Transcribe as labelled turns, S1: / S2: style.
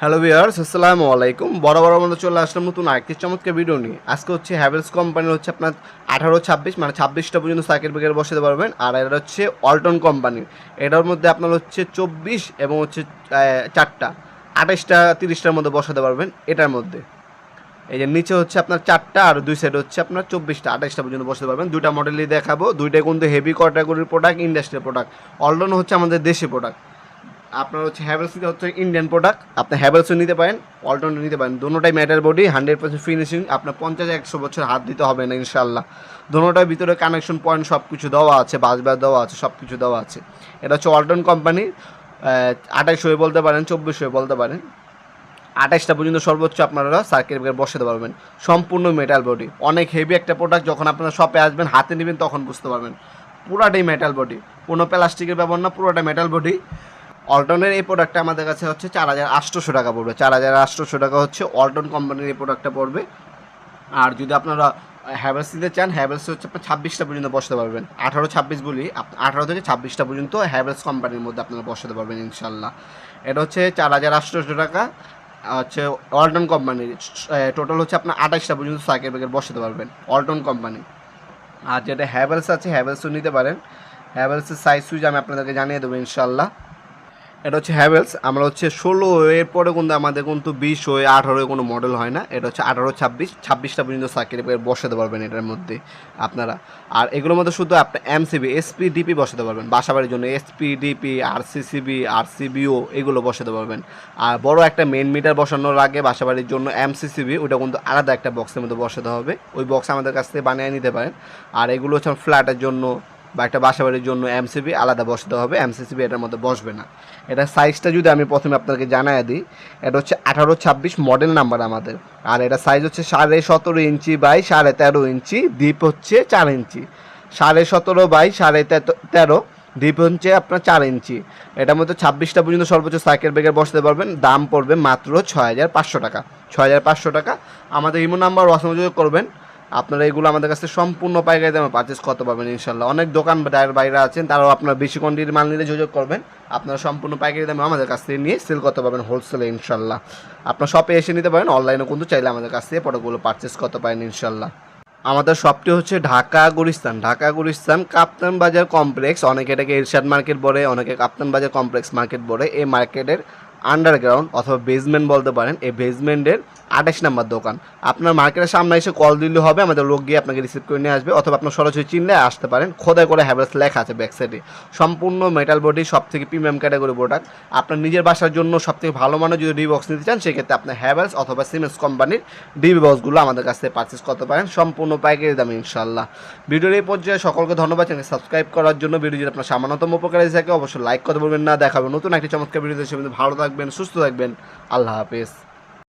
S1: Hello viewers, আসসালামু আলাইকুম। বরাবর মতো চলে আসলাম নতুন আরেকটি চমৎকার ভিডিও নিয়ে। আজকে হচ্ছে হ্যাভেলস কোম্পানির হচ্ছে আপনার 18-26 মানে 26টা পর্যন্ত সার্কিট ব্রেকার বসাতে পারবেন। আর এটা হচ্ছে ওয়ালটন কোম্পানির। এটার মধ্যে আপনার হচ্ছে 24 এবং হচ্ছে 4টা 28টা 30টার মধ্যে বসাতে পারবেন এটার মধ্যে। এই যে নিচে হচ্ছে আপনার 4টা আর দুই সাইড হচ্ছে আপনার 24টা 28টা পর্যন্ত বসাতে পারবেন। দুইটা মডেলই দেখাবো। দুইটাই কিন্তু হেভি ক্যাটাগরির প্রোডাক্ট, ইন্ডাস্ট্রিয়াল প্রোডাক্ট। ওয়ালটন হচ্ছে আমাদের দেশি প্রোডাক্ট। আপনার হচ্ছে হ্যাভেলস হচ্ছে ইন্ডিয়ান প্রোডাক্ট। আপনি হ্যাভেলসও নিতে পারেন, ওয়ালটনও নিতে পারেন। দুটোটাই মেটাল বডি, 100% ফিনিশিং। আপনার 50-100 বছর হাত দিতে হবে না ইনশাল্লাহ। দুটোটার ভিতরে কানেকশন পয়েন্ট সব কিছু দেওয়া আছে, বাসবার দেওয়া আছে, সব কিছু দেওয়া আছে। এটা হচ্ছে ওয়ালটন কোম্পানির। 28 হয়ে বলতে পারেন, 24 হয়ে বলতে পারেন। 28টা পর্যন্ত সর্বোচ্চ আপনারা সার্কিট ব্রেকার বসাতে পারবেন। সম্পূর্ণ মেটাল বডি, অনেক হেভি একটা প্রোডাক্ট। যখন আপনারা শপে আসবেন, হাতে নেবেন, তখন বুঝতে পারবেন পুরাটাই মেটাল বডি, কোনো প্লাস্টিকের ব্যবহার না, পুরোটা মেটাল বডি। অল্টনের এই প্রোডাক্টটা আমাদের কাছে হচ্ছে 4800 টাকা পড়বে। 4800 টাকা হচ্ছে অল্টন কোম্পানির এই প্রোডাক্টটা পড়বে। আর যদি আপনারা হ্যাভেলস নিতে চান, হ্যাভেলস হচ্ছে আপনার 26টা পর্যন্ত বসাতে পারবেন। 18-26 বলি, 18 থেকে 26টা পর্যন্ত হ্যাভেলস কোম্পানির মধ্যে আপনারা বসাতে পারবেন ইনশাল্লাহ। এটা হচ্ছে 4800 টাকা হচ্ছে অল্টন কোম্পানির। টোটাল হচ্ছে আপনার 28টা পর্যন্ত সার্কিট ব্রেকার বসাতে পারবেন অল্টন কোম্পানি। আর যেটা হ্যাভেলস আছে, হ্যাভেলসও নিতে পারেন। হ্যাভেলসের সাইজ সুইচ আমি আপনাদেরকে জানিয়ে দেবো ইনশাল্লাহ। এটা হচ্ছে হ্যাভেলস। আমরা হচ্ছে 16 এর পরে কিন্তু আমাদের কিন্তু 20 হয়ে 18 কোনো মডেল হয় না। এটা হচ্ছে 18-26টা পর্যন্ত সার্কিট ব্রেকার বসাতে পারবেন এটার মধ্যে আপনারা। আর এগুলোর মধ্যে শুধু আপনি এমসিবি, এসপিডিপি বসাতে পারবেন বাসাবাড়ির জন্য। এসপিডিপি, আরসিসিবি, আরসিবিও এগুলো বসাতে পারবেন। আর বড় একটা মেন মিটার বসানোর আগে বাসাবাড়ির জন্য এমসিসিবি, ওটা কিন্তু আলাদা একটা বক্সের মধ্যে বসাতে হবে। ওই বক্স আমাদের কাছ থেকে বানিয়ে নিতে পারেন। আর এগুলো হচ্ছে ফ্ল্যাটের জন্য বা একটা বাসাবাড়ির জন্য এমসিবি আলাদা বসাতে হবে। এমসিসিবি এটার মধ্যে বসবে না। এটার সাইজটা যদি আমি প্রথমে আপনাকে জানাই দিই, এটা হচ্ছে 18-26 মডেল নাম্বার আমাদের। আর এটা সাইজ হচ্ছে 17.5 ইঞ্চি বাই 13.5 ইঞ্চি, ডিপ হচ্ছে 4 ইঞ্চি। 17.5 বাই 13.5 ডিপ হচ্ছে আপনার 4 ইঞ্চি। এটার মধ্যে 26টা পর্যন্ত সর্বোচ্চ সার্কিট ব্রেকার বসাতে পারবেন। দাম পড়বে মাত্র 6500 টাকা। 6500 টাকা। আমাদের ইমো নাম্বার হোয়াটসঅ্যাপে যোগাযোগ করবেন। আপনারা এগুলো আমাদের কাছে সম্পূর্ণ পাইকারি দামে পারচেস করতে পারবেন ইনশাল্লাহ। অনেক দোকান বাইরে আছেন, তারাও আপনার বেশি কোয়ান্টিটির মাল নিলে যোগাযোগ করবেন। আপনারা সম্পূর্ণ পাইকারি দামে আমাদের কাছ থেকে নিয়ে সেল করতে পারবেন হোলসেলে ইনশাল্লাহ। আপনার শপে এসে নিতে পারেন, অনলাইনে কিন্তু চাইলে আমাদের কাছ থেকে প্রোডাক্টগুলো পারচেস করতে পারেন ইনশাল্লাহ। আমাদের শপটি হচ্ছে ঢাকা গুলিস্তান কাপ্তান বাজার কমপ্লেক্স। অনেকে এটাকে এরশাদ মার্কেট বলে, অনেকে কাপ্তান বাজার কমপ্লেক্স মার্কেট বলে। এই মার্কেটের আন্ডারগ্রাউন্ড অথবা বেসমেন্ট বলতে পারেন, এই বেসমেন্টের 28 নম্বর দোকান। আপনার মার্কেটের সামনে এসে কল দিলে হবে, আমাদের লোক গিয়ে আপনাকে রিসিভ করে নিয়ে আসবে। অথবা আপনার সরাসরি চিনলে আসতে পারেন। খোদাই করে হ্যাভেলস লেখা আছে ব্যাক সাইডে। সম্পূর্ণ মেটাল বডি, সব থেকে প্রিমিয়াম ক্যাটাগরি প্রোডাক্ট। আপনার নিজের বাসার জন্য সব থেকে ভালো মানের যদি ডি বক্স নিতে চান, সেক্ষেত্রে আপনার হ্যাভেলস অথবা সিমেন্স কোম্পানির ডিবি বক্সগুলো আমাদের কাছ থেকে পারচেস করতে পারেন সম্পূর্ণ পাইকারি দামে ইনশাল্লাহ। ভিডিওর এই পর্যায়ে সকলকে ধন্যবাদ চ্যানেল সাবস্ক্রাইব করার জন্য। ভিডিও যদি আপনার সামান্যতম উপকারী থাকে, অবশ্যই লাইক করতে বলবেন না। দেখাবে নতুন একটি চমৎকার ভিডিও। ভালো থাকবেন, সুস্থ থাকবেন। আল্লাহ হাফেজ।